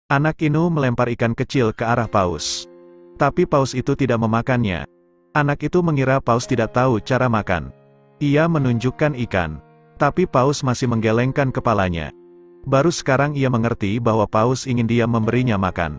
Anak Inu melempar ikan kecil ke arah paus. Tapi paus itu tidak memakannya. Anak itu mengira paus tidak tahu cara makan. Ia menunjukkan ikan. Tapi paus masih menggelengkan kepalanya. Baru sekarang ia mengerti bahwa paus ingin dia memberinya makan.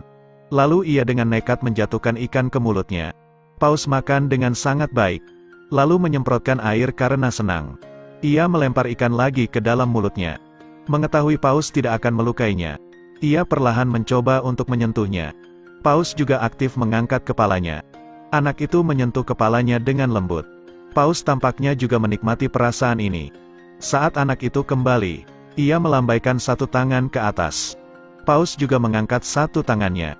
Lalu ia dengan nekat menjatuhkan ikan ke mulutnya. Paus makan dengan sangat baik. Lalu menyemprotkan air karena senang. Ia melempar ikan lagi ke dalam mulutnya. Mengetahui paus tidak akan melukainya. Ia perlahan mencoba untuk menyentuhnya. Paus juga aktif mengangkat kepalanya. Anak itu menyentuh kepalanya dengan lembut. Paus tampaknya juga menikmati perasaan ini. Saat anak itu kembali, ia melambaikan satu tangan ke atas. Paus juga mengangkat satu tangannya.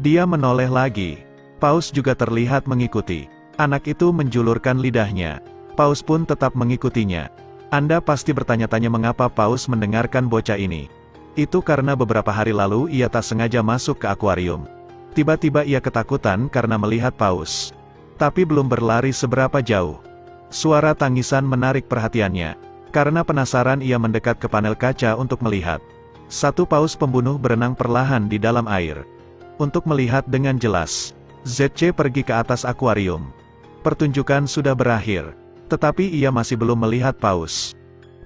Dia menoleh lagi. Paus juga terlihat mengikuti. Anak itu menjulurkan lidahnya. Paus pun tetap mengikutinya. Anda pasti bertanya-tanya mengapa Paus mendengarkan bocah ini. Itu karena beberapa hari lalu ia tak sengaja masuk ke akuarium. Tiba-tiba ia ketakutan karena melihat paus. Tapi belum berlari seberapa jauh. Suara tangisan menarik perhatiannya. Karena penasaran ia mendekat ke panel kaca untuk melihat. Satu paus pembunuh berenang perlahan di dalam air. Untuk melihat dengan jelas, ZC pergi ke atas akuarium. Pertunjukan sudah berakhir. Tetapi ia masih belum melihat paus.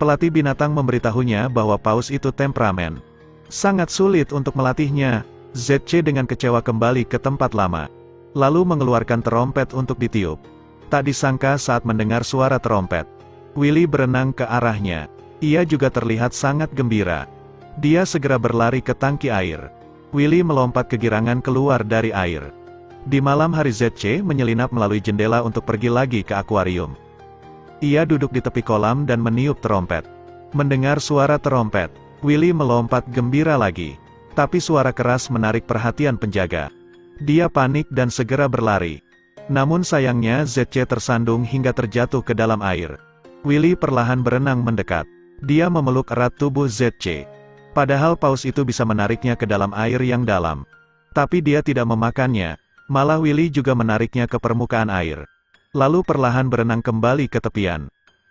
Pelatih binatang memberitahunya bahwa paus itu temperamen. Sangat sulit untuk melatihnya. ZC dengan kecewa kembali ke tempat lama. Lalu mengeluarkan terompet untuk ditiup. Tak disangka saat mendengar suara terompet, Willy berenang ke arahnya. Ia juga terlihat sangat gembira. Dia segera berlari ke tangki air. Willy melompat kegirangan keluar dari air. Di malam hari ZC menyelinap melalui jendela untuk pergi lagi ke akuarium. Ia duduk di tepi kolam dan meniup terompet. Mendengar suara terompet, Willy melompat gembira lagi. Tapi suara keras menarik perhatian penjaga. Dia panik dan segera berlari. Namun sayangnya ZC tersandung hingga terjatuh ke dalam air. Willy perlahan berenang mendekat. Dia memeluk erat tubuh ZC. Padahal paus itu bisa menariknya ke dalam air yang dalam. Tapi dia tidak memakannya. Malah Willy juga menariknya ke permukaan air. Lalu perlahan berenang kembali ke tepian.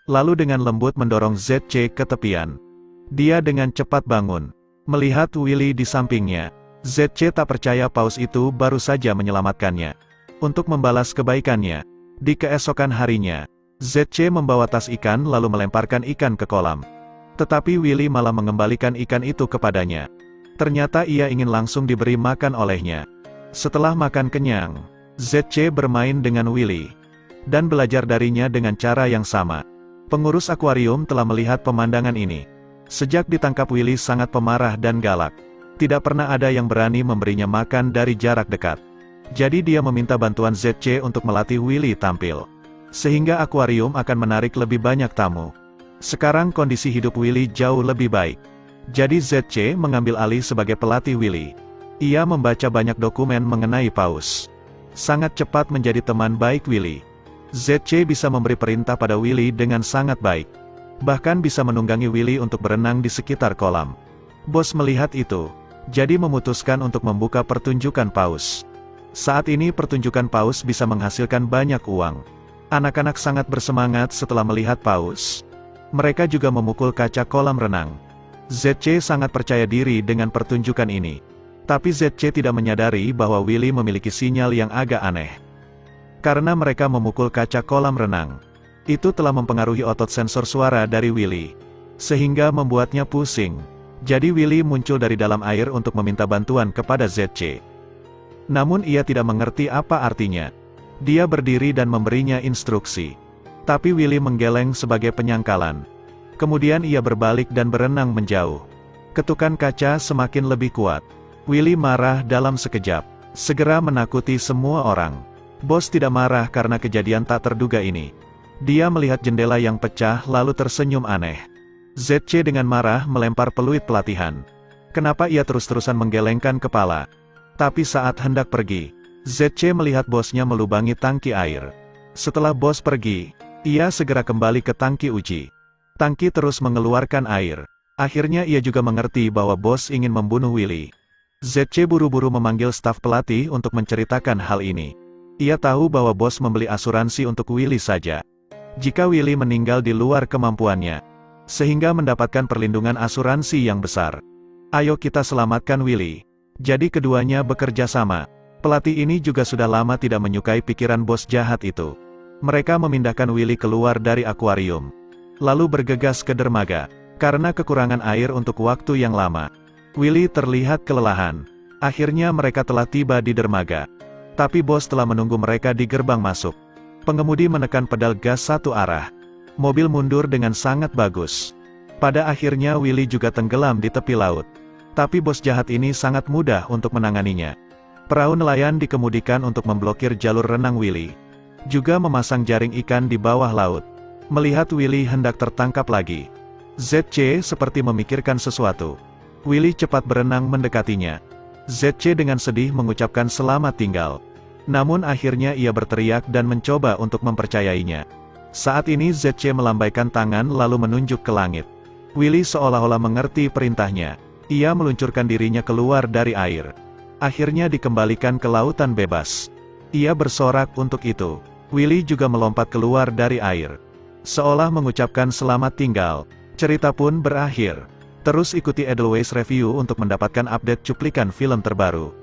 Lalu dengan lembut mendorong ZC ke tepian. Dia dengan cepat bangun. Melihat Willy di sampingnya. ZC tak percaya paus itu baru saja menyelamatkannya. Untuk membalas kebaikannya, di keesokan harinya, ZC membawa tas ikan lalu melemparkan ikan ke kolam. Tetapi Willy malah mengembalikan ikan itu kepadanya. Ternyata ia ingin langsung diberi makan olehnya. Setelah makan kenyang, ZC bermain dengan Willy. Dan belajar darinya dengan cara yang sama. Pengurus akuarium telah melihat pemandangan ini. Sejak ditangkap Willy sangat pemarah dan galak. Tidak pernah ada yang berani memberinya makan dari jarak dekat. Jadi dia meminta bantuan ZC untuk melatih Willy tampil. Sehingga akuarium akan menarik lebih banyak tamu. Sekarang kondisi hidup Willy jauh lebih baik. Jadi ZC mengambil alih sebagai pelatih Willy. Ia membaca banyak dokumen mengenai paus. Sangat cepat menjadi teman baik Willy. ZC bisa memberi perintah pada Willy dengan sangat baik. Bahkan bisa menunggangi Willy untuk berenang di sekitar kolam. Bos melihat itu, jadi memutuskan untuk membuka pertunjukan paus. Saat ini pertunjukan paus bisa menghasilkan banyak uang. Anak-anak sangat bersemangat setelah melihat paus. Mereka juga memukul kaca kolam renang. ZC sangat percaya diri dengan pertunjukan ini. Tapi ZC tidak menyadari bahwa Willy memiliki sinyal yang agak aneh. Karena mereka memukul kaca kolam renang. Itu telah mempengaruhi otot sensor suara dari Willy. Sehingga membuatnya pusing. Jadi Willy muncul dari dalam air untuk meminta bantuan kepada ZC. Namun ia tidak mengerti apa artinya. Dia berdiri dan memberinya instruksi. Tapi Willy menggeleng sebagai penyangkalan. Kemudian ia berbalik dan berenang menjauh. Ketukan kaca semakin lebih kuat. Willy marah dalam sekejap. Segera menakuti semua orang. Bos tidak marah karena kejadian tak terduga ini. Dia melihat jendela yang pecah lalu tersenyum aneh. ZC dengan marah melempar peluit pelatihan. Kenapa ia terus-terusan menggelengkan kepala? Tapi saat hendak pergi, ZC melihat bosnya melubangi tangki air. Setelah bos pergi, ia segera kembali ke tangki uji. Tangki terus mengeluarkan air. Akhirnya ia juga mengerti bahwa bos ingin membunuh Willy. ZC buru-buru memanggil staf pelatih untuk menceritakan hal ini. Ia tahu bahwa bos membeli asuransi untuk Willy saja. Jika Willy meninggal di luar kemampuannya, sehingga mendapatkan perlindungan asuransi yang besar. Ayo kita selamatkan Willy. Jadi keduanya bekerja sama. Pelatih ini juga sudah lama tidak menyukai pikiran bos jahat itu. Mereka memindahkan Willy keluar dari akuarium. Lalu bergegas ke dermaga. Karena kekurangan air untuk waktu yang lama, Willy terlihat kelelahan. Akhirnya mereka telah tiba di dermaga. Tapi bos telah menunggu mereka di gerbang masuk. Pengemudi menekan pedal gas satu arah. Mobil mundur dengan sangat bagus. Pada akhirnya Willy juga tenggelam di tepi laut. Tapi bos jahat ini sangat mudah untuk menanganinya. Perahu nelayan dikemudikan untuk memblokir jalur renang Willy. Juga memasang jaring ikan di bawah laut. Melihat Willy hendak tertangkap lagi, ZC seperti memikirkan sesuatu. Willy cepat berenang mendekatinya. ZC dengan sedih mengucapkan selamat tinggal. Namun akhirnya ia berteriak dan mencoba untuk mempercayainya. Saat ini ZC melambaikan tangan lalu menunjuk ke langit. Willy seolah-olah mengerti perintahnya. Ia meluncurkan dirinya keluar dari air. Akhirnya dikembalikan ke lautan bebas. Ia bersorak untuk itu. Willy juga melompat keluar dari air. Seolah mengucapkan selamat tinggal. Cerita pun berakhir. Terus ikuti Edelweiss Review untuk mendapatkan update cuplikan film terbaru.